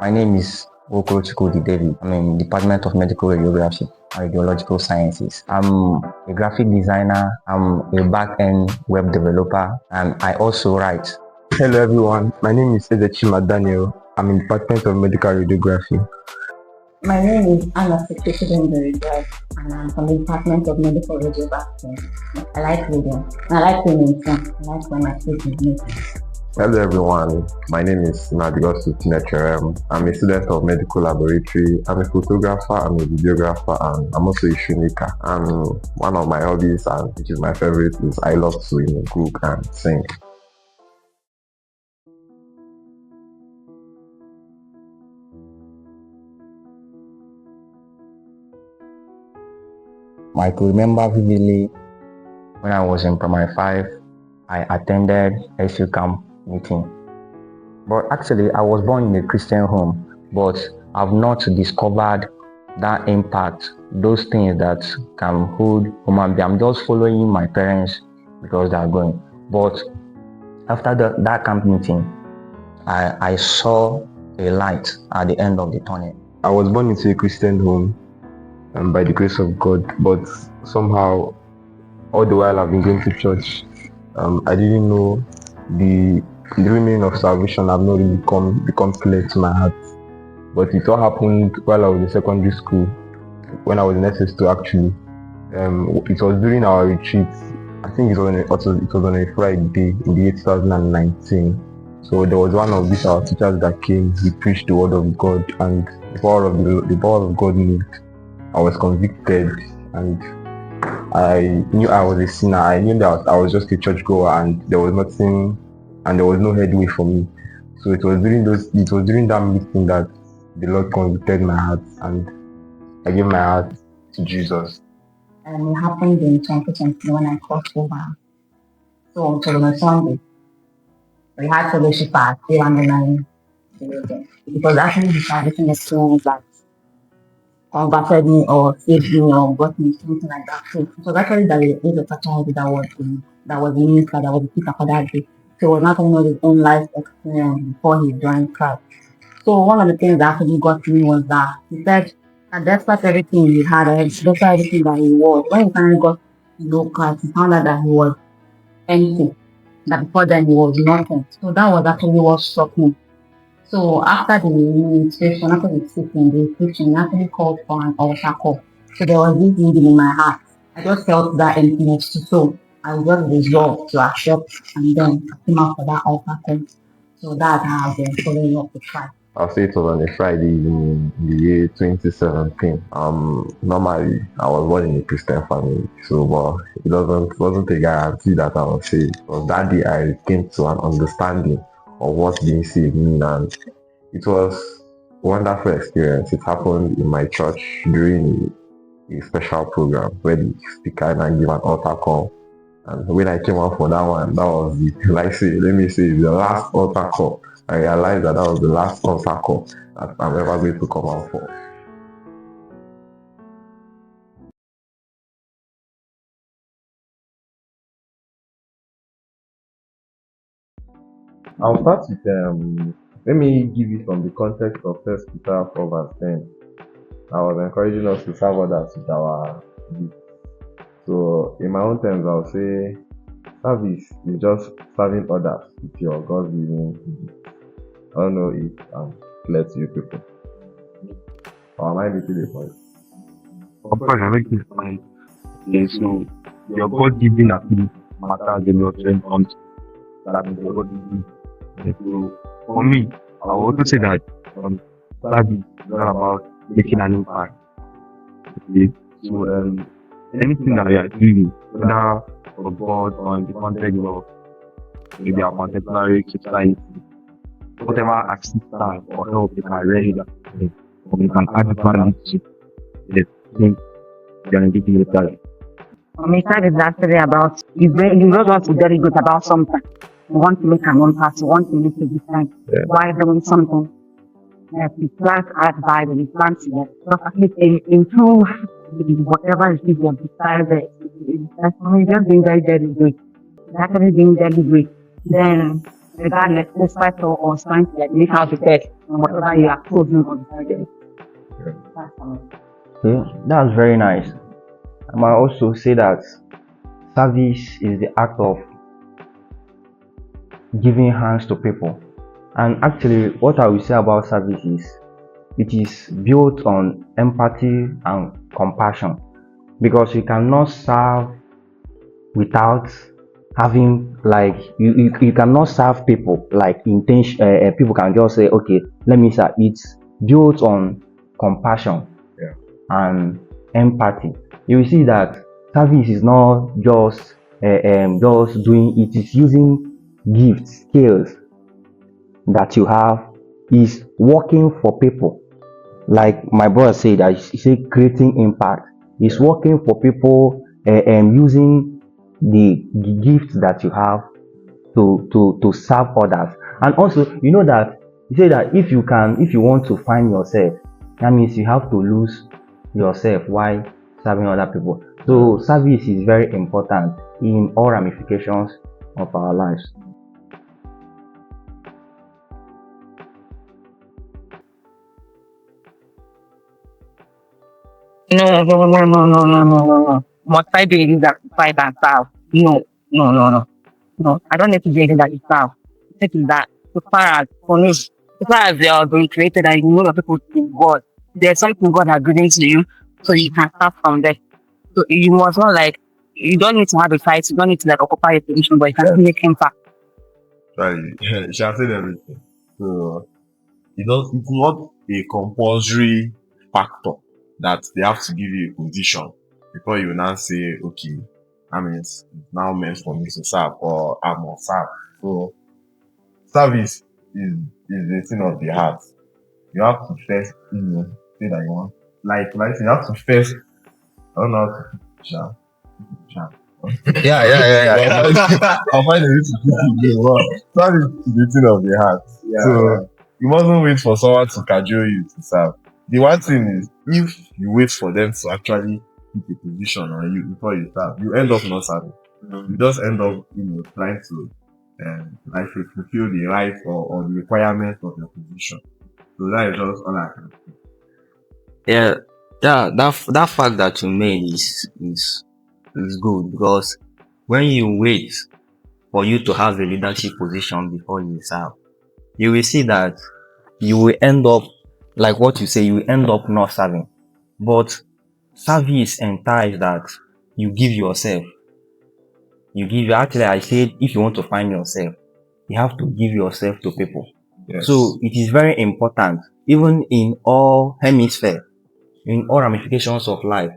My name is Okorochukwu David. I'm in the Department of Medical Radiography and Radiological Sciences. I'm a graphic designer, I'm a back-end web developer, and I also write. Hello everyone, my name is Ezechima Daniel. I'm in the Department of Medical Radiography. My name is Anna Sekeshidenderigai, and I'm from the Department of Medical Radiography. I like reading. I like reading too. I like when I speak with you. Hello everyone, my name is Nadigosu Tinecherem. I'm a student of medical laboratory. I'm a photographer, I'm a videographer, and I'm also a filmmaker. And one of my hobbies, and which is my favorite, is I love to cook and sing. I could remember vividly when I was in primary 5, I attended SU camp meeting. But actually, I was born in a Christian home, but I've not discovered that impact, those things that can hold human being. I'm just following my parents because they are going. But after that camp meeting, I saw a light at the end of the tunnel. I was born into a Christian home by the grace of God, but somehow all the while I've been going to church, I didn't know the meaning of salvation. Have not really become clear to my heart. But it all happened while I was in secondary school, when I was in SS2 actually. It was during our retreat. I think it was on a Friday in the year 2019. So there was one of these our teachers that came. He preached the word of God, and the power of God moved. I was convicted, and I knew I was a sinner. I knew that I was just a churchgoer, and there was nothing, and there was no headway for me. So it was during that meeting that the Lord convicted my heart, and I gave my heart to Jesus. And it happened in 2020 when I crossed over. So on a Sunday, we had fellowship at 309 building. It was actually the salvation experience that converted me or saved me or got me, something like that. So it was actually the age of fraternity that was the minister, that was the speaker for that day. So he was not talking about his own life experience before he joined Christ. So one of the things that actually got me was that he said that despite everything he had, despite everything that he was, when he finally got to know Christ, he found out that he was empty. That before then he was nothing. So that was actually what shocked me. So after the ministration, after the teaching, the preaching actually called for an altar call. So there was this leading in my heart. I just felt that emptiness too. So I just resolved to accept, and then I came out for that altar call. So that I have been following up with Christ. I'll say it was on a Friday in the year 2017. Normally I was born in a Christian family, so but it wasn't a guarantee that I was saved. It was that day I came to an understanding of what being saved means, and it was a wonderful experience. It happened in my church during a special program where the speaker and I give an altar call. And when I came out for that one, that was the last altar call. I realized that was the last altar call that I'm ever going to come out for. I'll start with let me give you from the context of First Peter 4 verse 10. I was encouraging us to serve others with our gifts. So in my own terms, I'll say service is just serving others with your God-given gift. I don't know if I'm clear to you people. Or am I making the point? Of course, I make this point. Okay, so your God-given ability matters a lot when it comes to that is your God-given. So for me, I would also say that service is not about making an impact. Okay, so anything that we are doing, whether for God or in the context of maybe our contemporary society, whatever assistance or help you can render, or you can add value to the thing you are engaging with that. For me, that is actually about you don't want to be very good about something. You want to make an impact, you want to make a difference while doing something. You plant advice, you plant improve whatever it is you have decided. That's for me just being very, very great. It's actually being very great. Then regardless, despite or trying to like make out the best and whatever you are chosen or decided. That's for me. Okay, that's very nice. I might also say that service is the act of giving hands to people. And actually, what I will say about service is it is built on empathy and compassion, because you cannot serve without having like you cannot serve people like intention. People can just say, okay, let me serve. It's built on compassion and empathy. You will see that service is not just doing it, is using gifts, skills that you have, is working for people. Like my brother said, that he said creating impact. Is working for people and using the gifts that you have to serve others. And also, you know that you say that if you want to find yourself, that means you have to lose yourself while serving other people. So service is very important in all ramifications of our lives. No, no, no, no, no, no, no, no, no. Must I be able to fight and serve? No, no, no, no. No, I don't need to be able to serve. It is that so far as for me, so far as they are being created and you know that people in God, there's something God has given to you, so you can start from there. So you must not like you don't need to have a fight, you don't need to like occupy a position, but you can still make impact. Right. She has said everything. So it's not a compulsory factor that they have to give you a position before you now say, okay, I mean it's now meant for me to serve or I must serve. So service is a thing of the heart. You have to first, say that you want. Like you have to first, I don't know how to put it. Yeah. I'll find a way to put it. Well, service is the thing of the heart. So you mustn't wait for someone to cajole you to serve. The one thing is, if you wait for them to actually put a position on you before you serve, you end up not serving. You just end up, trying to like to fulfill the right or the requirements of your position. So that is just all I can say. Yeah, that fact that you made is good, because when you wait for you to have a leadership position before you serve, you will see that you will end up like what you say, you will end up not serving. But service entails that you give yourself. Actually, I said, if you want to find yourself, you have to give yourself to people. Yes. So it is very important, even in all hemispheres, in all ramifications of life.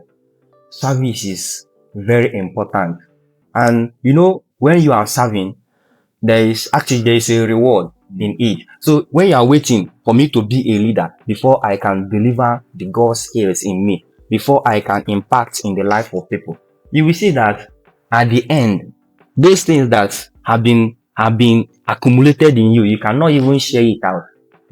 Service is very important. And when you are serving, there is a reward in it. So when you are waiting for me to be a leader before I can deliver the God skills in me, before I can impact in the life of people, you will see that at the end, those things that have been accumulated in you, you cannot even share it out,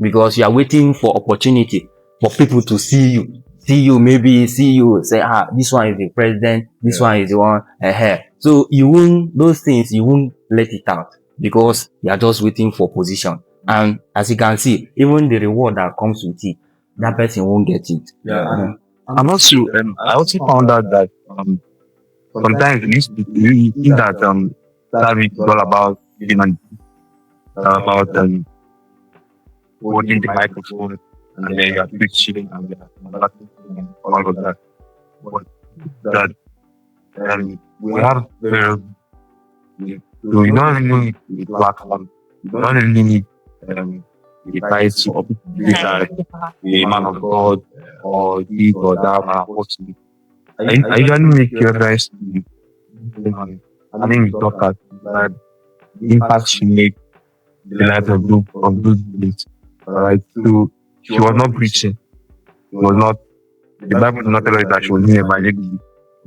because you are waiting for opportunity for people to see you, maybe see you say, this one is the president, this one is the one ahead. So those things you won't let it out, because you are just waiting for position. And as you can see, even the reward that comes with it, that person won't get it. And also, I also found out that sometimes you think that service is all about giving and about holding the microphone and then you are preaching and all of that. But that we have so you don't really need a platform, you don't really need the title of this a man of God or this or that man apostle. I usually make reference to her name is Dorcas, that the impact she made in the life of those days. Alright, so she was not preaching. She was not. The Bible does not tell us that she was in a evangelist.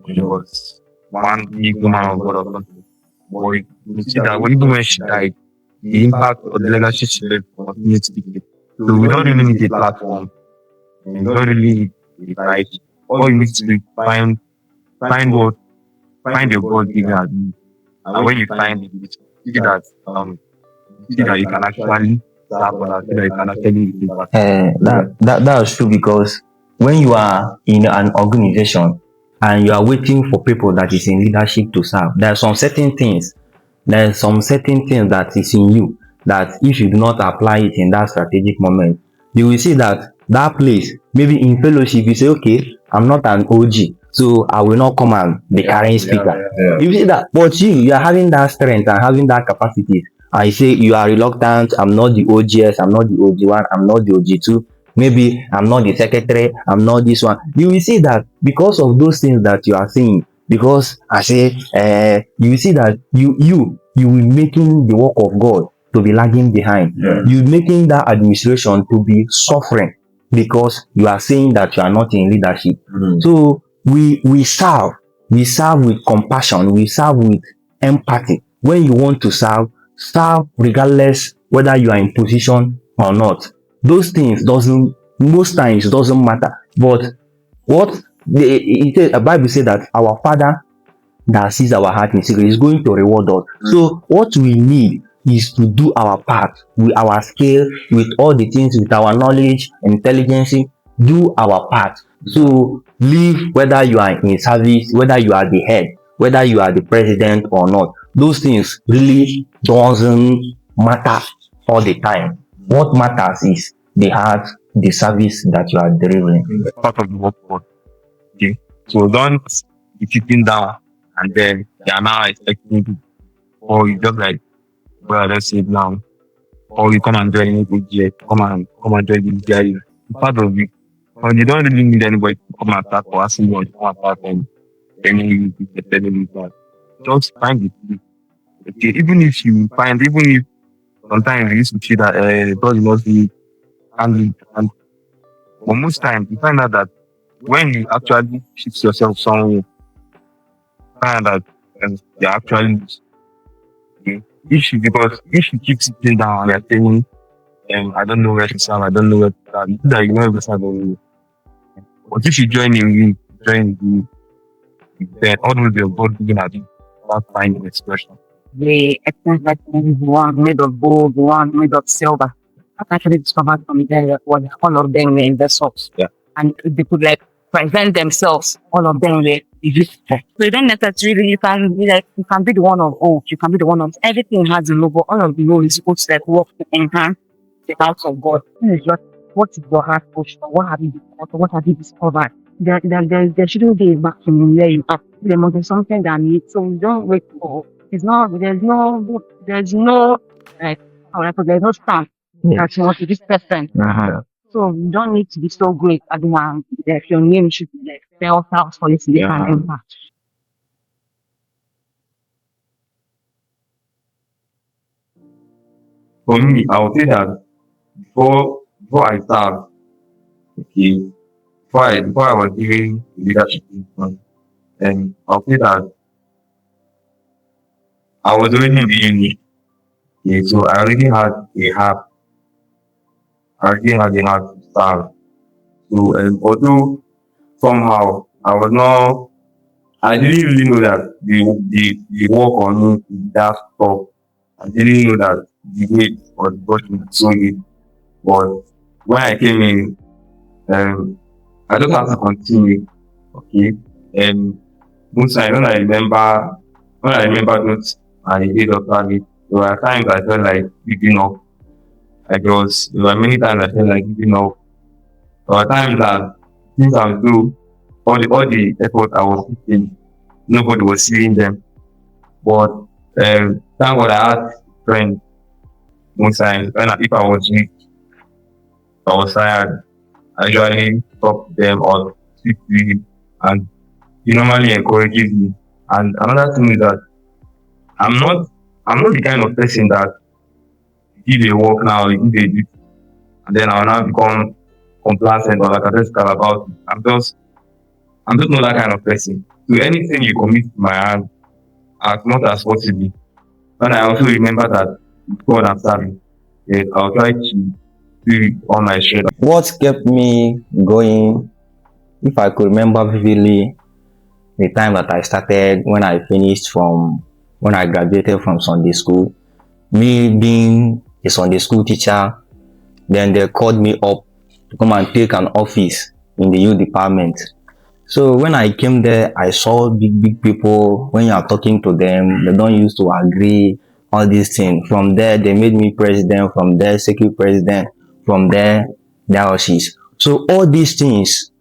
She was one big woman of God or something. But you see that even when she died, the impact of the legacy she left continued speaking. So we don't really need a platform. And we don't really need a title. All you need to do is find find your God given at you. And when you find it, see that see that you can actually serve others, see that you can actually make impact. That's true, because when you are in an organization and you are waiting for people that is in leadership to serve, there are some certain things that is in you that if you do not apply it in that strategic moment, you will see that that place, maybe in fellowship, you say, okay, I'm not an OG, so I will not come and be carrying speaker. You see that, but you are having that strength and having that capacity. I say you are reluctant. I'm not the OGS. I'm not the OG1. I'm not the OG2. Maybe I'm not the secretary. I'm not this one. You will see that because of those things that you are saying. Because I say, you will see that you will making the work of God to be lagging behind. You making that administration to be suffering because you are saying that you are not in leadership. So we serve with compassion. We serve with empathy. When you want to serve regardless whether you are in position or not. Those things most times doesn't matter. But what the Bible says that our Father that sees our heart in secret is going to reward us. So what we need is to do our part with our skill, with all the things, with our knowledge, intelligence, do our part. So live, whether you are in service, whether you are the head, whether you are the president or not. Those things really doesn't matter all the time. What matters is the heart, the service that you are delivering. Part of the workforce. Okay. So don't be sitting down and then they are now expecting you, or you just like, well, let's say now, or you come and join it, come and join the guy. Part of it. Or you don't really need anybody to come and start or asking you to come and start and telling you that. Just find it. Okay, even if sometimes you used to feel that God must be and but most times you find out that when you actually fix yourself somewhere, find out that you're actually okay. If you keep sitting down and you're saying, I don't know where to serve, I don't know where to start, you see that you know every serve anyway. But if you then all those your God looking at you, that finding expression. The essence that one made of gold, one made of silver. I actually discovered from there that all of them were investors. Yeah. And they could like present themselves, all of them were useful. So you don't necessarily you can be like you can be the one of old, you can be the one of everything has a logo, all of the logo is supposed to like work to enhance the house of God. This is just what is your heart posture? What have you discovered? What have you discovered? There shouldn't be a vacuum where you are. There must be something that needs. So you don't wait for. It's not. There's no. Like. There's no stamp that you want to this person. So you don't need to be so great at the one. That your name should be like spelled out for you to be an impact. For me, I would say that before I start, okay, before I was doing leadership, and I'll say that I was already in the uni. Okay, so I already had a heart. I already had a heart to serve. So, although somehow I didn't really know that the work on me is that tough. I didn't know that the weight or the body was so big. But when I came in, I just have to continue. Okay, and most times when I remember those and the days of service, there were times I felt like giving up. There were many times I felt like giving up. There were times that things I was doing, all the effort I was putting, nobody was seeing them. But thank God I had friends most times if I was weak, if I was tired, I usually talk to them or speak to him, and he normally encourages me. And another thing is that I'm not I'm not the kind of person that give a work now, give a duty, and then I'll now become complacent or like I just care about it. I'm just not that kind of person. So anything you commit to my hand as much as possible. And I also remember that God I'm serving, yes, I'll try to do it on my strength. What kept me going, if I could remember vividly, the time that I started when I graduated from Sunday school, me being a Sunday school teacher. Then they called me up to come and take an office in the youth department. So when I came there, I saw big people. When you are talking to them, they don't used to agree, all these things. From there, they made me president. From there, second president. From there, diocese. So all these things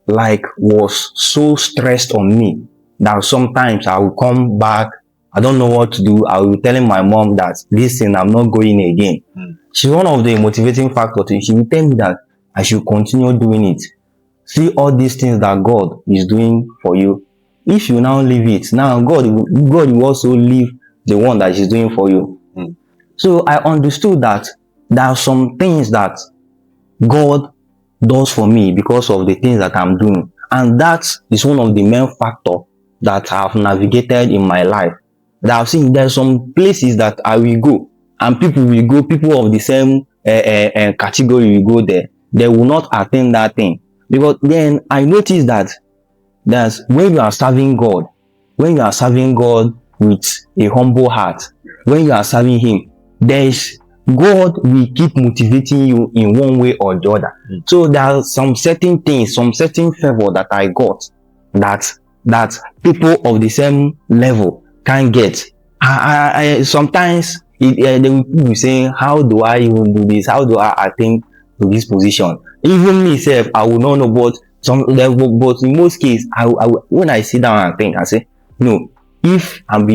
like was so stressed on me that sometimes I will come back, I don't know what to do. I will be telling my mom that listen, I'm not going again. She's one of the motivating factors. She will tell me that I should continue doing it. See all these things that God is doing for you. If you now leave it, now God will also leave the one that He's doing for you. So I understood that there are some things that God does for me because of the things that I'm doing. And that is one of the main factors that I've navigated in my life. That I've seen there's some places that I will go and people will go, people of the same category will go there. They will not attain that thing. Because then I noticed that that's when you are serving God, when you are serving God with a humble heart, when you are serving Him, there is God will keep motivating you in one way or the other. So there are some certain things, some certain favor that I got that people of the same level can't get. I sometimes they will be saying, how do I even do this? How do I attain to this position? Even myself, I will not know, but some level, but in most cases, when I sit down and think, I say, no, if I'm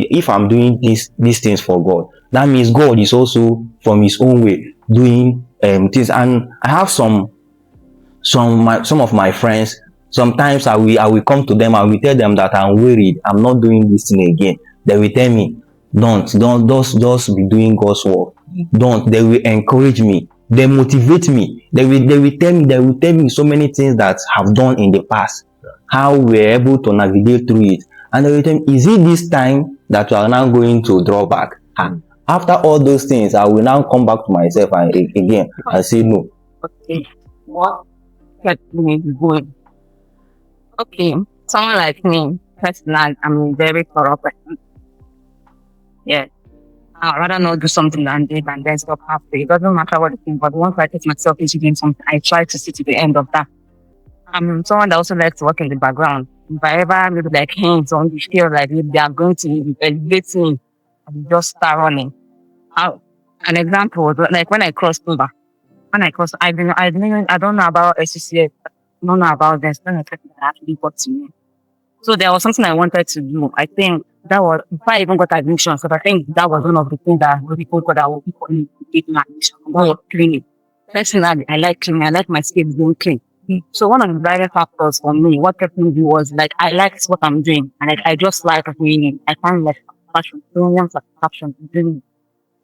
doing these things for God, that means God is also from His own way doing things. And I have some of my friends. Sometimes I will come to them. I will tell them that I'm worried. I'm not doing this thing again. They will tell me, don't just be doing God's work. Don't. They will encourage me. They motivate me. They will tell me so many things that have done in the past, how we're able to navigate through it. And they will tell me, is it this time that you are now going to draw back? After all those things, I will now come back to myself and again and say no. Okay, what kept me going? Okay, someone like me, personally, I'm very thorough person. Yeah, I'd rather not do something than do it and then stop halfway. It doesn't matter what it is, but once I take myself into doing something, I try to see to the end of that. I'm someone that also likes to work in the background. If I ever maybe like hands on the feel like they are going to elevate me, I will just start running. How? An example was like when I crossed over. When I crossed, I don't know about SCCF. I don't know about this. Then I that actually got to me. So there was something I wanted to do. I think that was before I even got admission. So I think that was one of the things that really people thought I would be calling getting admission. That was cleaning. Personally, I like cleaning. I like my skin being clean. So one of the driving factors for me, what kept me was like I liked what I'm doing, and I just like doing it. I find like passion, doing satisfaction doing it.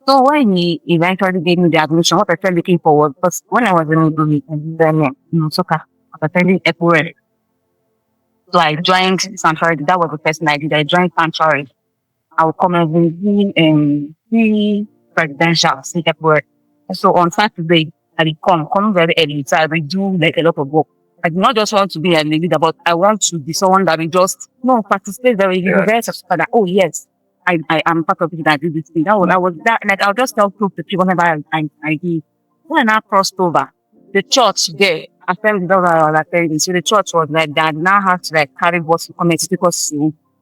So when he eventually gave me the admission, what I started looking for was because when I was in soccer, I was attending April. So I joined Sanctuary. That was the first thing I did. I joined Sanctuary. I would come every three presidential seat April. So on Saturday, I will come very early. So I will do like a lot of work. I do not just want to be a leader, but I want to be someone that will just participate very very satisfied that, oh yes, I am part of it that I do this thing. I was that like I'll just tell proof to people whenever I did. When I crossed over, the church there, I felt that I was attending. So the church was like that now have to like carry bus comments because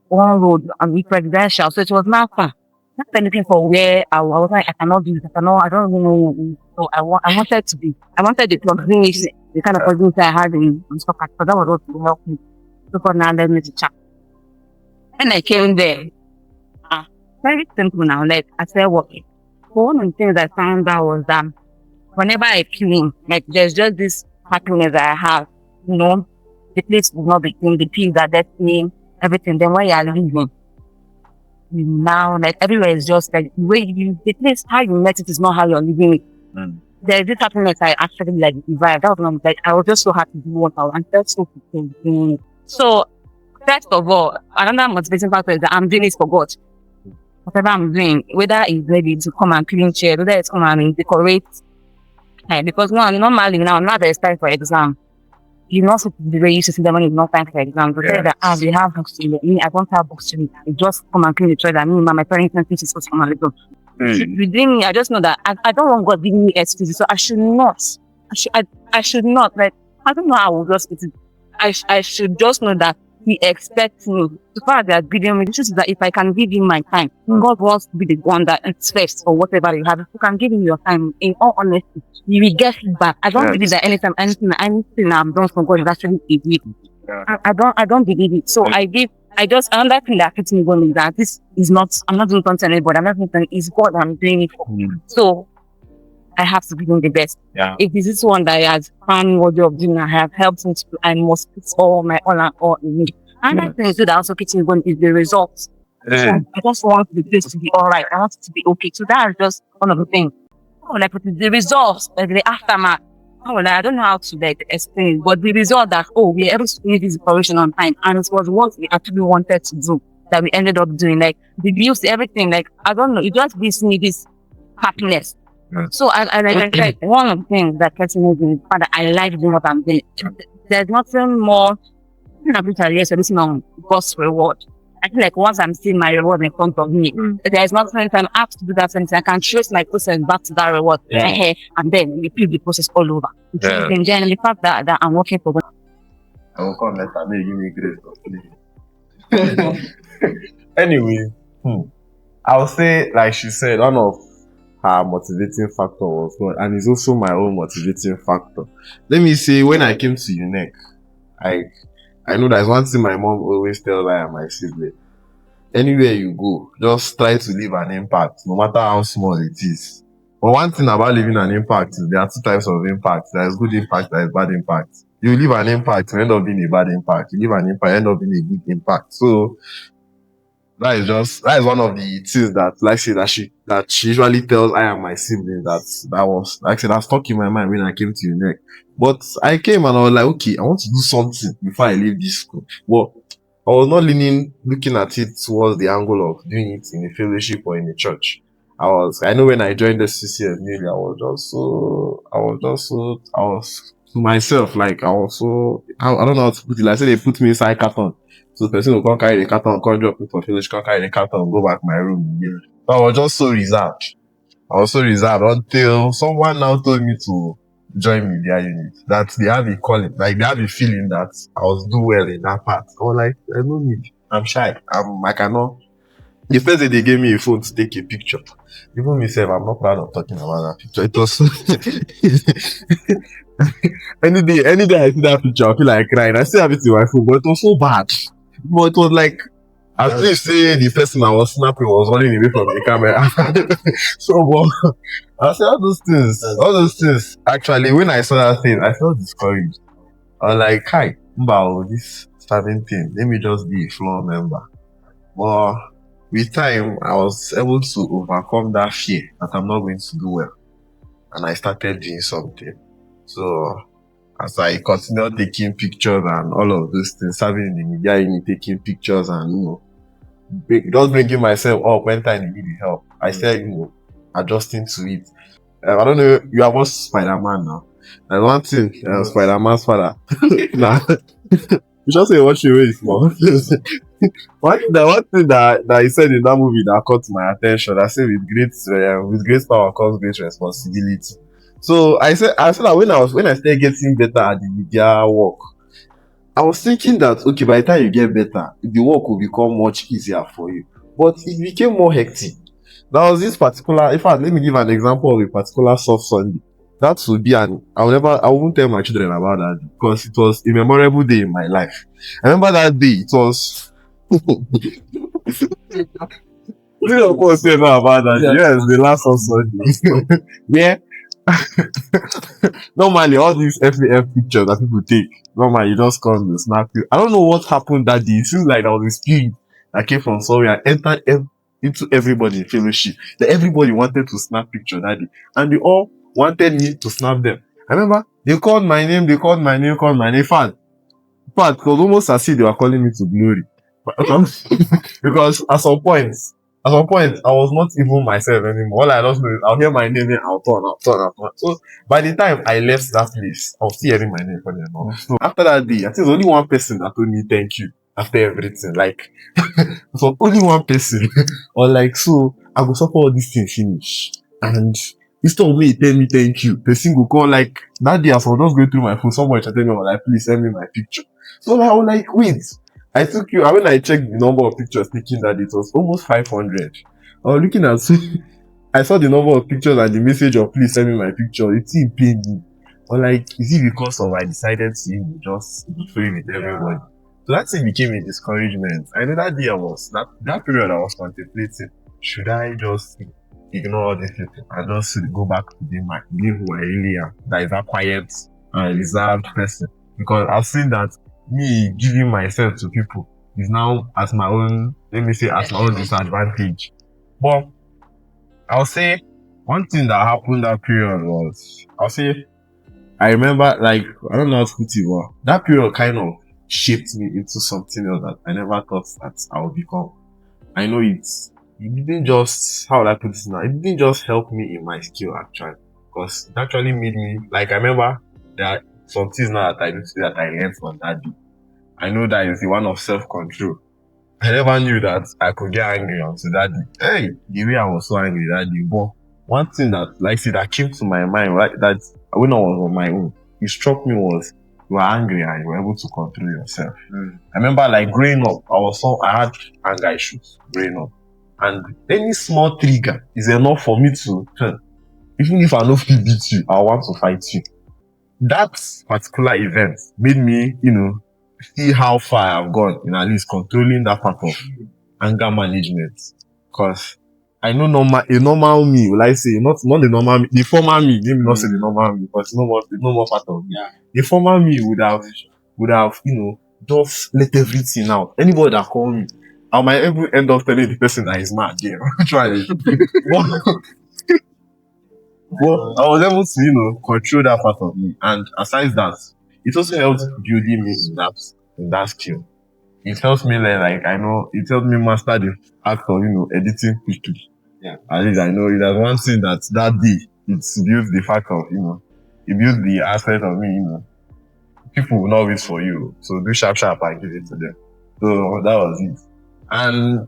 one road and we presidential. So it was not fun. Not anything for where I was like, I cannot do this, I don't even know. So I wanted the progress, the kind of progress I had in soccer, because that was what would help me. So for now, let me to chat. When I came there, very simple now, like I started working. But one of the things I found out was that whenever I clean, like there's just this happiness that I have, the place will not be clean, the peace that that's me, everything. Then when you are leaving, now like everywhere is just like the place how you met it is not how you're living it. There's this happiness I actually like vibe. That was one, like I was just so happy to do what I was and felt so fulfilled. So first of all, another motivating factor is that I'm doing this for God. Whatever I'm doing, whether it's ready to come and clean chair, whether it's come and decorate. Because normally now there's time for exam. you not see the way you used to see them when it's not time for exams. They say that they have books to read. Me, I don't have books to read. I just come and clean the toilet. I mean, my parents think it's supposed to come and let go. Within me, I just know that I don't want God giving me excuses, so I should not. I should not. Like, I don't know how I will just it. I should just know that He expects me. So far as they are giving me, the truth is that if I can give Him my time, God wants to be the one that is first or whatever you have. If you can give Him your time, in all honesty, you will get feedback. I don't believe that anything I've done for God is actually a gift. I don't believe it. So another thing that keeps me going is that this is not, I'm not doing something to anybody. I'm not doing something, it's God I'm doing it for. So I have to be doing the best. Yeah. If this is one that has found what job doing, I have helped me to, I must put all my all and all in it. Another thing that also keeps me going is the results. So I just want the place to be all right. I want it to be okay. So that is just one of the things. Oh, like the results, like the aftermath. Oh, like, I don't know how to like explain, but the result that we're able to finish this operation on time, and it was what we actually wanted to do that we ended up doing. Like the views, everything. Like I don't know, it just gives me this happiness. So I like one of the things that keeps me doing, that I like doing what I'm doing. There's nothing more. I'm listen on God's reward. I feel like once I'm seeing my reward in front of me, there's nothing if I'm asked to do that thing, I can trace my process back to that reward, and then repeat the process all over. Then the fact that I'm working for God. I will come later. May you give me grace. Anyway, I'll say, like she said, one of her motivating factor was God, and it's also my own motivating factor. Let me say, when I came to UNEC, I know there's one thing my mom always tells I and my sibling. Anywhere you go, just try to leave an impact, no matter how small it is. But one thing about leaving an impact is there are two types of impact. There is good impact, there is bad impact. You leave an impact, you end up being a bad impact. You leave an impact, you end up being a good impact. So that is one of the things that, like I say, that she usually tells I and my siblings that was, like I said, that stuck in my mind when I came to UNEC. But I came and I was like, okay, I want to do something before I leave this school. But I was not looking at it towards the angle of doing it in a fellowship or in a church. I know when I joined the CCS newly, I was to myself, like, I don't know how to put it. Like, say they put me inside carton. So the person will come carry the carton, come drop me for fellowship, come carry the carton, go back to my room again. So I was just so reserved. Until someone now told me to join media unit. That they have a calling, like they have a feeling that I was do well in that part. I was like, there's no need. I'm shy. I cannot. The first day they gave me a phone to take a picture. Even myself, I'm not proud of talking about that picture. It was any day I see that picture, I feel like crying. I still have it in my phone, but it was so bad. But it was like, at least say the person I was snapping was running away from the camera. So, but I said all those things. Actually, when I saw that thing, I felt discouraged. I was like, hi, this starting thing, let me just be a floor member. But with time, I was able to overcome that fear that I'm not going to do well. And I started doing something. So, as I continued taking pictures and all of those things, serving in the media unit, taking pictures and, just bringing myself up when time needed help. I said, adjusting to it. I don't know, you are watched Spider-Man now. And one thing, Spider-Man's father. Nah. You should say watch your ways, man. one thing that he said in that movie that caught my attention, I said with great power comes great responsibility. So I said that when I started getting better at the media work, I was thinking that, okay, by the time you get better, the work will become much easier for you. But it became more hectic. There was this particular, in fact, let me give an example of a particular soft Sunday. That would be I won't tell my children about that because it was a memorable day in my life. I remember that day, it was, of course, you know about that. Yes, the last soft Sunday. Yeah. Normally, all these FAF pictures that people take, normally you just come to snap it. I don't know what happened that day. It seems like there was a spirit that came from somewhere and entered into everybody in fellowship. That everybody wanted to snap picture that day. And they all wanted me to snap them. I remember they called my name. In fact, it was almost as if they were calling me to glory. Because at some point, At some point, I was not even myself anymore. All I just know is I'll hear my name, and I'll turn. So by the time I left that place, I was still hearing my name funny enough. So after that day, I think there's only one person that told me thank you after everything. Like, so only one person. Or like, so I go suffer all these things finish. And instead of me tell me thank you, person go call like that day as I was just going through my phone, someone chatted me like, please send me my picture. So like, I was like, wait. I took you, and when I checked the number of pictures taken that day, it was almost 500. I was looking at, I saw the number of pictures and the message of please send me my picture. It still paid me. Or like, is it because of I decided to just be free with everybody? So that thing became a discouragement. I know that day that period I was contemplating, should I just ignore all these people and just go back to being who I really am? That is that quiet and reserved person. Because I've seen that me giving myself to people is now at my own, let me say, at my own disadvantage. But I'll say one thing that happened that period was, I remember, like, I don't know how to put it, but that period kind of shaped me into something else that I never thought that I would become. I know it didn't just, how would I put this now? It didn't just help me in my skill actually, because it actually made me, like, I remember there are some things now that I do today that I learned from that day. I know that is the one of self-control. I never knew that I could get angry until that day. Hey, the way I was so angry that day. But one thing that, like, see, that came to my mind, right, that when I was on my own, it struck me was you were angry and you were able to control yourself. I remember, like, growing up, I had anger issues growing up. And any small trigger is enough for me to, even if I don't feel beat you, I want to fight you. That particular event made me, see how far I've gone in at least controlling that part of anger management. Cause I know a normal me, will I say, not the normal me, the former me, let me not say the normal me, because no more part of me. Yeah. The former me would have, just let everything out. Anybody that call me, I might even end up telling the person that he's mad, yeah. Try it. Well, I was able to, control that part of me. And aside that, it also helped building me in that skill. It helps me learn, like, it helped me master the act of, editing quickly. Yeah. At least I know it as one thing that day, it builds the fact of, it builds the aspect of me, people will not wait for you. So do sharp and give it to them. So that was it. And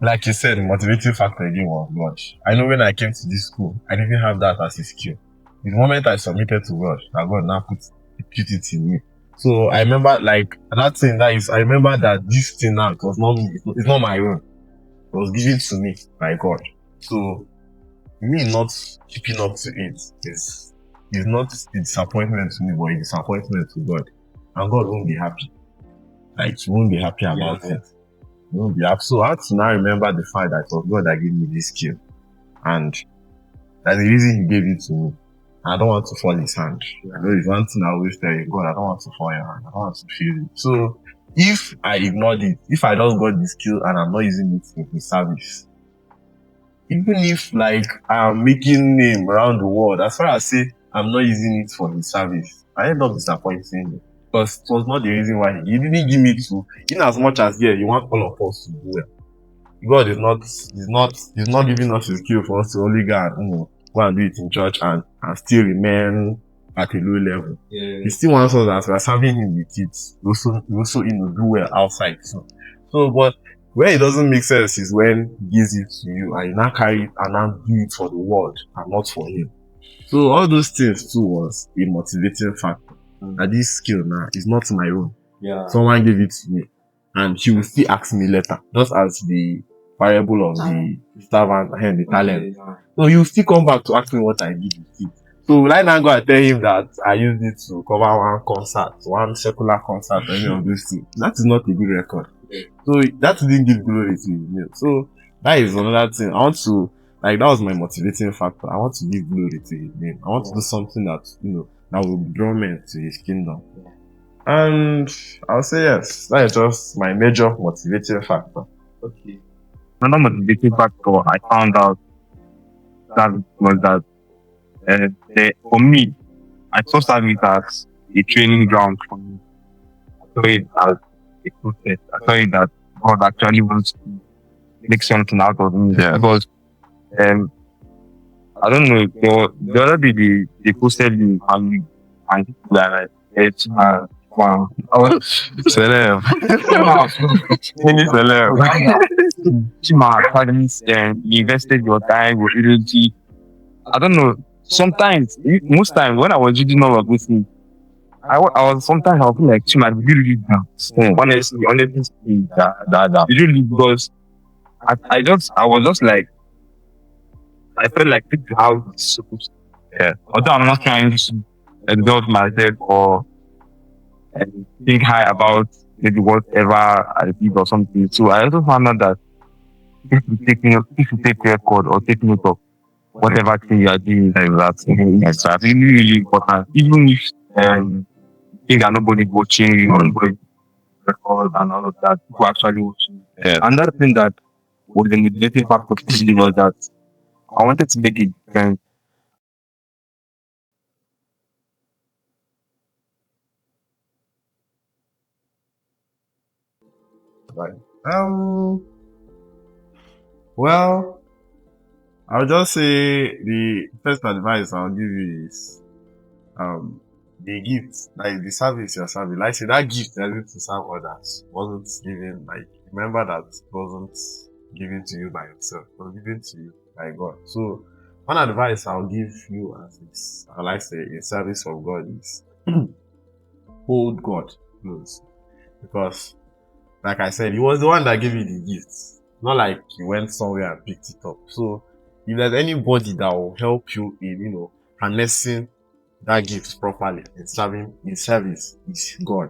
like you said, the motivating factor again was God. I know when I came to this school, I didn't have that as a skill. The moment I submitted to God, that God now put it in me. So I remember, like, I remember that this thing now, it was not me, it's not my own. It was given to me by God. So me not keeping up to it is not a disappointment to me, but a disappointment to God. And God won't be happy. Like, he won't be happy about it. So I had to now remember the fact that it was God that gave me this skill. And that's the reason he gave it to me. I don't want to fall his hand. I know it's one thing I always tell you, God, I don't want to fall your hand. I don't want to feel it. So if I ignored it, if I just got the skill and I'm not using it in his service, even if, like, I'm making name around the world, as far as say I'm not using it for his service, I end up disappointing him. Because it was not the reason why he didn't give me to, in as much as, yeah, you want all of us to do well. God is not giving us a skill for us to only go and do it in church and still remain at a low level. Yeah. He still wants us, as we are serving him with it, also do well outside too. So, but where it doesn't make sense is when he gives it to you and you now carry it and now do it for the world and not for him. So all those things too was a motivating factor. That this skill now is not my own. Yeah. Someone gave it to me. And he will still ask me later, just as the variable of the servant and the talent. Yeah. So he will still come back to ask me what I did with it. So will I now go and tell him that I used it to cover one secular concert, or any of those things? That is not a good record. So that didn't give glory to him. So that is another thing. That was my motivating factor. I want to give glory to his name. I want to do something that, that will draw men to his kingdom. And I'll say yes, that is just my major motivating factor. Okay. Another motivating factor I found out that was that for me, I saw service as a training ground for me. I saw it as a process. I saw it that God actually wants to make something out of me. Yeah. Because I don't know, the other day they posted the and people that like it's wow. I was Celeb. Chima Academy and you invested your time with energy. I don't know. Sometimes, most times when I was reading all of this thing, I was sometimes I feel like Chima, did you really that? Honestly, speaking, that. Did you really because I was just like I felt like this is how it's supposed to be. Yeah. Although I'm not trying to exalt myself or think high about maybe whatever I did or something. So I also found out that if you take record or take note of whatever thing you are doing like that, it's really, really important. Even if think that nobody's watching you, nobody record and all of that, people actually watching. Yeah. Another thing that was the motivating factor to me was that I wanted to make it different. Right. Well, I'll just say the first advice I'll give you is the gift, like the service you're serving. Like say that gift you're able to serve others wasn't given like remember that wasn't given to you by yourself, it was given to you by God. So one advice I'll give you as is I like say in service of God is hold God close. Because like I said, he was the one that gave you the gift. Not like you went somewhere and picked it up. So if there's anybody that will help you in, harnessing that gift properly in serving in service is God.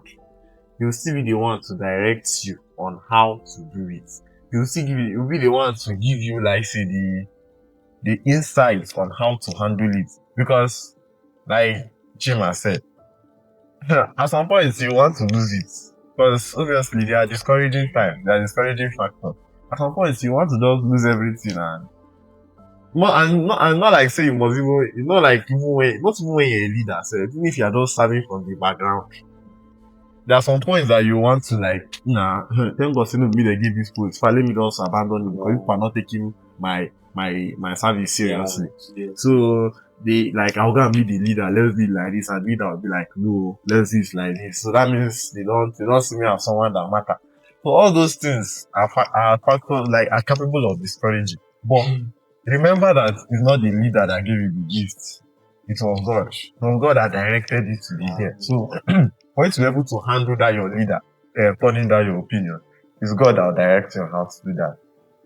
He will still be the one to direct you on how to do it. He will be the one to give you like say the insights on how to handle it. Because like Chima said, at some point you want to lose it. Because obviously they are discouraging times, they are discouraging factors. At some point you want to just lose everything and not like say you must even not even when you're a leader, so even if you are just serving from the background. There are some points that you want to like, thank God me they give this post. Let me just abandon it because people are not taking my service seriously. Yeah. So they like I'll go and be the leader, let's be like this, and the leader will be like, no, let's do it like this. So that means they don't see me as someone that matter. So all those things are factors like are capable of discouraging. But remember that it's not the leader that gave you the gift. It was God. It was God that directed you to be there. So for you to be able to handle that your leader, turning down your opinion, it's God that will direct you on how to do that.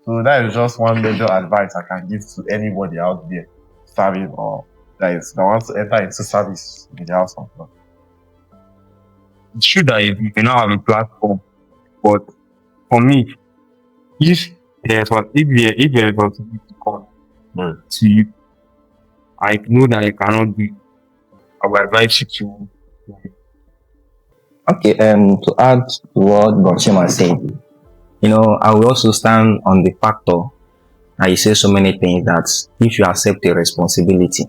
So that is just one major advice I can give to anybody out there serving or that wants to enter into service in the house of God. It's true that you cannot have a platform, but for me, if there's responsibility to come to you, I know that I cannot do it. I will advise you to Okay, to add to what Gonchima said, I will also stand on the factor that you say so many things that if you accept a responsibility,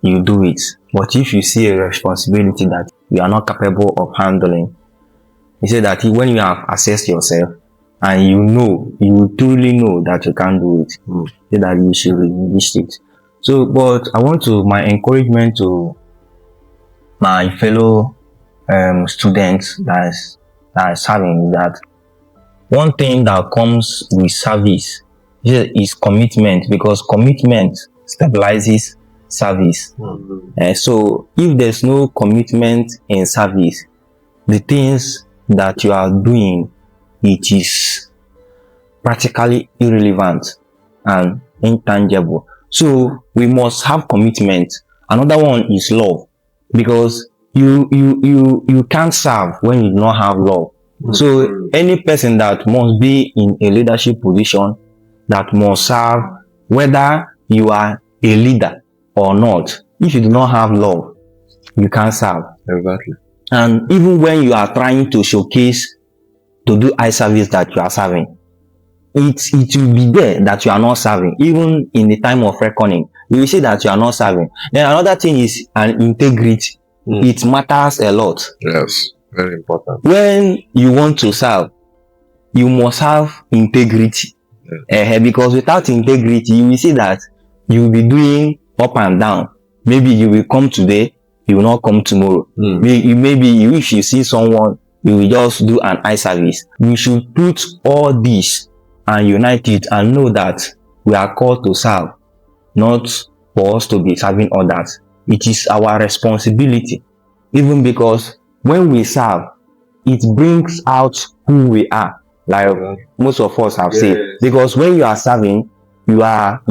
you do it. But if you see a responsibility that you are not capable of handling, you say that when you have assessed yourself and you truly know that you can't do it, say that you should resist it. So, but I want my encouragement to my fellow students that are serving that one thing that comes with service is commitment, because commitment stabilizes service. So if there's no commitment in service, the things that you are doing, it is practically irrelevant and intangible. So we must have commitment. Another one is love, because you can't serve when you do not have love. So any person that must be in a leadership position, that must serve, whether you are a leader or not, if you do not have love, you can't serve. Exactly. And even when you are trying to showcase to do eye service that you are serving, it will be there that you are not serving. Even in the time of reckoning, you will see that you are not serving. Then another thing is an integrity. It matters a lot. Yes, very important. When you want to serve, you must have integrity. Because without integrity, you will see that you will be doing up and down. Maybe you will come today, you will not come tomorrow. Maybe if you see someone, you will just do an eye service. We should put all this and unite it and know that we are called to serve, not for us to be serving others. It is our responsibility, even because when we serve, it brings out who we are, like most of us have said. Because when you are serving, you are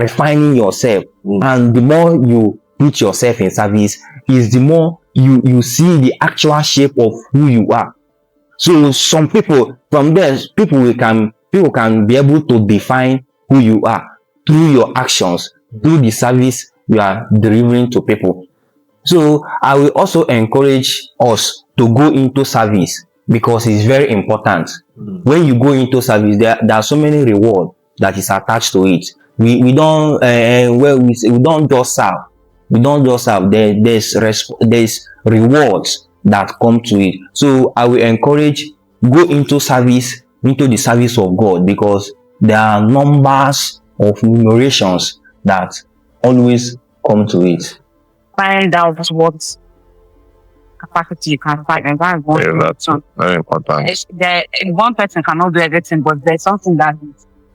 refining yourself, and the more you put yourself in service, is the more you see the actual shape of who you are. So some people, from there, people can be able to define who you are through your actions, through the service you are delivering to people. So I will also encourage us to go into service, because it's very important. When you go into service, there are so many rewards that is attached to it. We don't we don't just serve. We don't just serve. There's rewards that come to it. So I will encourage, go into service, into the service of God, because there are numbers of numerations that always come to it. Find out what capacity you can find, and that's one Yeah, that's very important. one person cannot do everything, but there's something that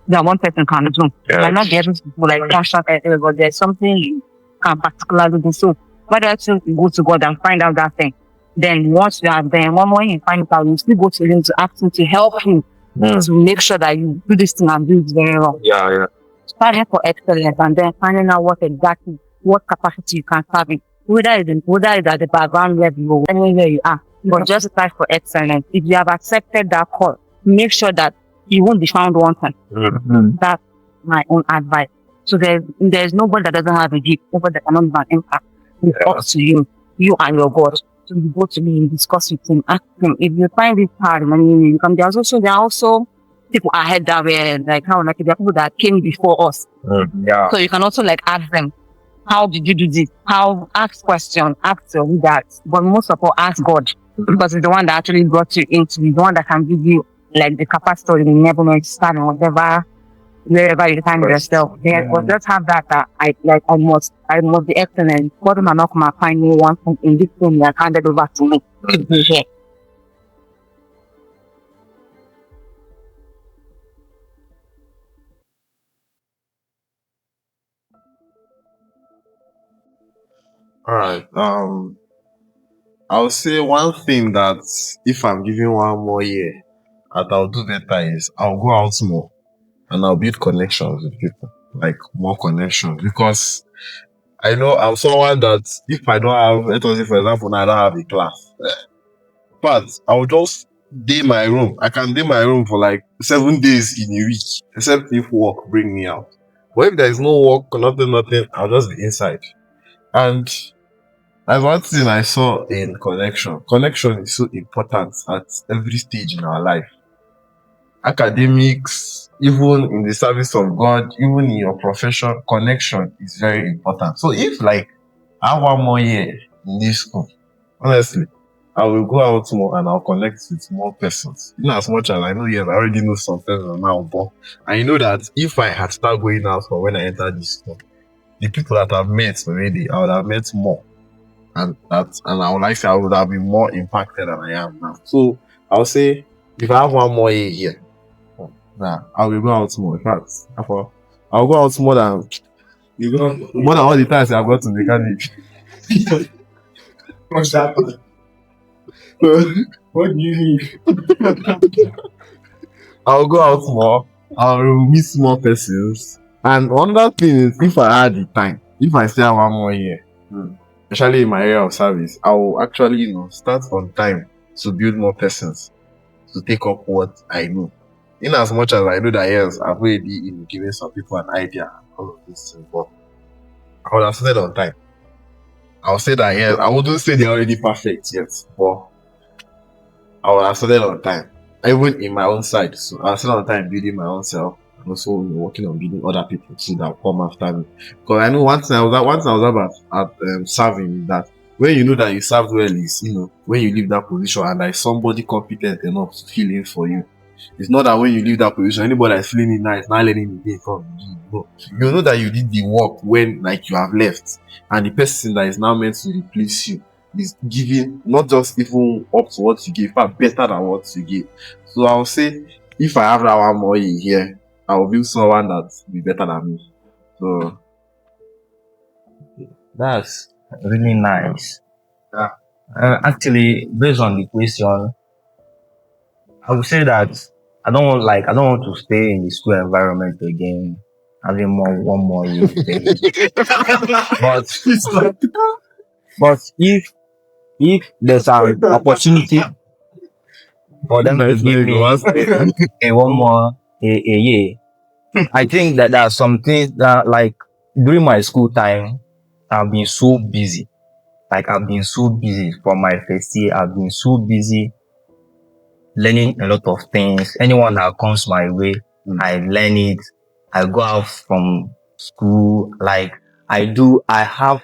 one person can do. Yes. Might not be able to do like function everywhere, but there's something you can particularly do. So why don't you go to God and find out that thing? Then once you are there, one more you find it out, you still go to him to ask him to help you to make sure that you do this thing and do it very well. Yeah. Striving for excellence, and then finding out what capacity you can serve in. Whether it's at the background level or anywhere you are, but just strive for excellence. If you have accepted that call, make sure that you won't be found wanting. That's my own advice. So there's nobody that doesn't have a gift, nobody that cannot have an impact. It's up to you and your God. So you go to him, discuss with him, ask him. If you find it hard, you come. There are also people ahead that were like there are people that came before us. Yeah. So you can also ask them, how did you do this? Ask questions, ask your leaders, but most of all, ask God, because it's the one that actually brought you into it, the one that can give you the capacity or the enablement to stand wherever you find yourself. But just have that I must be excellent. God will not come and find me one thing in this thing that handed over to me. Yeah. All right. I'll say one thing that if I'm given one more year, that I'll do better is I'll go out more and I'll build connections with people, more connections, because I know I'm someone that if I don't have, let us say for example, now I don't have a class, but I'll just day my room. I can day my room for 7 days in a week, except if work bring me out. But if there is no work, nothing, I'll just be inside. And that's one thing I saw in connection. Connection is so important at every stage in our life. Academics, even in the service of God, even in your profession, connection is very important. So if I have one more year in this school, honestly, I will go out more and I'll connect with more persons. As much as I know, yes, I already know some persons now, but I know that if I had started going out from when I entered this school, the people that I've met already, I would have met more. And I would say I would have been more impacted than I am now. So I'll say if I have one more year here, I will go out more. In fact, I'll go out more than all the times I've got to mechanic. What's that? What do you need? I'll go out more. I'll meet more persons. And another thing is, if I had the time, if I still have one more year, especially in my area of service, I will actually, start on time to build more persons to take up what I know. In as much as I know that, yes, I've already given some people an idea and all of this thing, but I would have started on time. I'll say that, yes, I wouldn't say they're already perfect yet, but I would have started on time. Even in my own side, so I'll start on time building my own self, and also working on building other people too that come after me. Because I know one thing I was about serving is that when you know that you served well is when you leave that position and there is somebody competent enough to fill in for you, It's not that when you leave that position, anybody that's feeling it now is not letting it be from you. No. You know that you did the work when like you have left, and the person that is now meant to replace you is giving not just even up to what you gave, but better than what you gave. So I'll say if I have that one more year here, I will build someone that will be better than me. So That's really nice. yeah. Actually, based on the question, I would say that I don't want to stay in the school environment again, having one more year stay. But It's like but if there's an opportunity for them to nice give like me once. a one more a year, I think that there are some things that like during my school time, I've been so busy. Like I've been so busy for my first year. I've been so busy learning a lot of things. Anyone that comes my way, I learn it. I go out from school. Like I have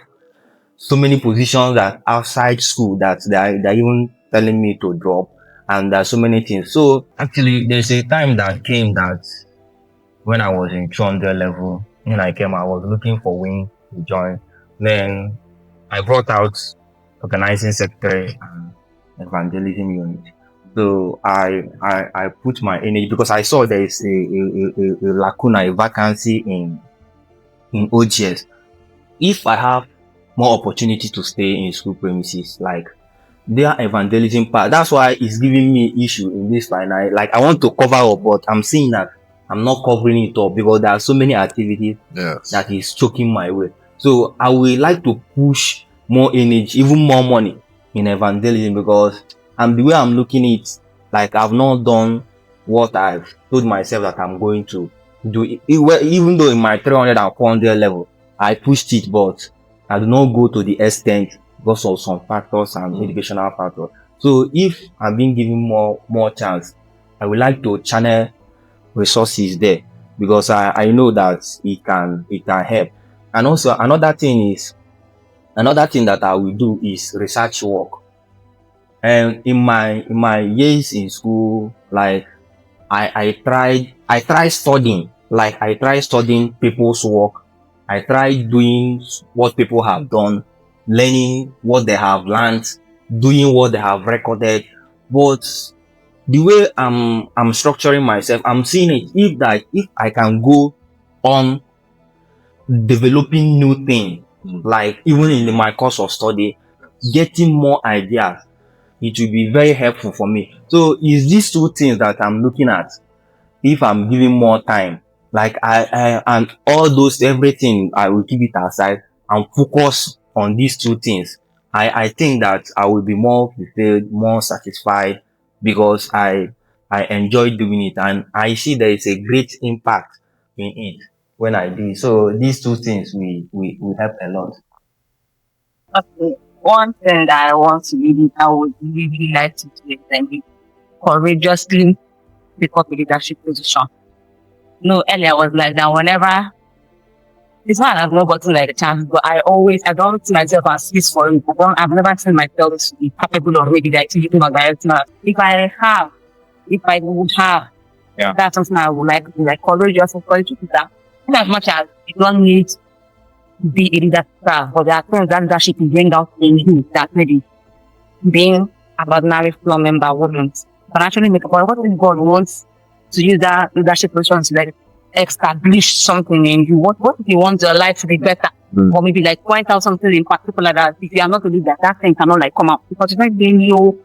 so many positions that outside school that they're even telling me to drop. And there's so many things. So actually, there's a time that came that when I was in 200 level, when I came, I was looking for wing to join. Then I brought out organizing secretary and evangelism unit. So I put my energy because I saw there is a lacuna, a vacancy in OGS. If I have more opportunity to stay in school premises, like their evangelism part, that's why it's giving me issue in this final. Like I want to cover up, but I'm seeing that I'm not covering it up because there are so many activities that is choking my way. So I would like to push more energy, even more money in evangelism because and the way I'm looking at it, like I've not done what I've told myself that I'm going to do. Even though in my 300 and 400 level, I pushed it, but I do not go to the extent because of some factors and educational factors. So if I'm being given more chance, I would like to channel resources there because I know that it can help. And also another thing that I will do is research work. And in my years in school, like I tried studying. Like I tried studying people's work. I tried doing what people have done, learning what they have learned, doing what they have recorded. But the way I'm structuring myself, I'm seeing it if I can go on developing new things, like even in my course of study, getting more ideas, it will be very helpful for me. So it's these two things that I'm looking at if I'm giving more time. Like and all those everything I will keep it aside and focus on these two things. I think that I will be more fulfilled, more satisfied because I enjoy doing it and I see there is a great impact in it when I do it. So these two things will help a lot. Okay. One thing that I would really like to do is then be courageously pick up a leadership position. No, earlier I was like that whenever it's not I've not gotten like a chance, but I don't see myself as fit for it. I've never seen myself to be capable of maybe like leading or directing. If I would have, that's something I would like to do, like courageous and courage to do that. In as much as you don't need to be a leader, but there are things that leadership can bring out in you that maybe being an ordinary floor member wouldn't. But actually make a point. What if God wants to use that leadership position to like establish something in you? What if you want your life to be better? Or maybe like point out something in particular that if you are not a leader, that thing cannot like come out. Because it's not being you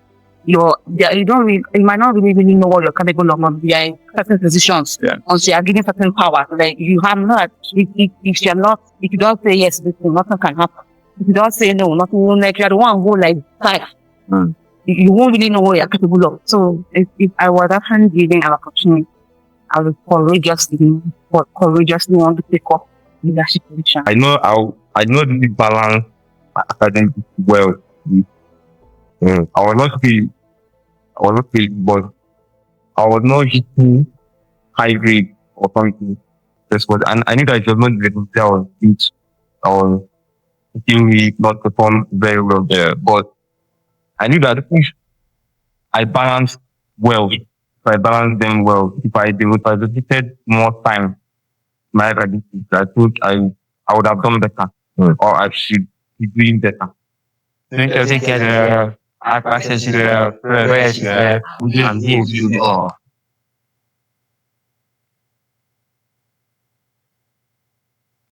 don't really, you might not really know what you're capable of not being in certain positions. Once you are given certain power. Like you have not if you're not if you don't say yes, this thing, nothing can happen. If you don't say no, nothing will like you're the one who like fire. You won't really know what you're capable of. So if I was actually given an opportunity, I would courageously want to take up leadership position. I know the balance academic well. I was not fail, but I was not hitting high grade or something. That's what, and I knew that it was not the level that I was it. I was still not perform very well there, but I knew that if I balanced well I balance them well, if I dedicated more time to my life, I think I would have done better, or I should be doing better. Think as have access to fresh air, and food should go.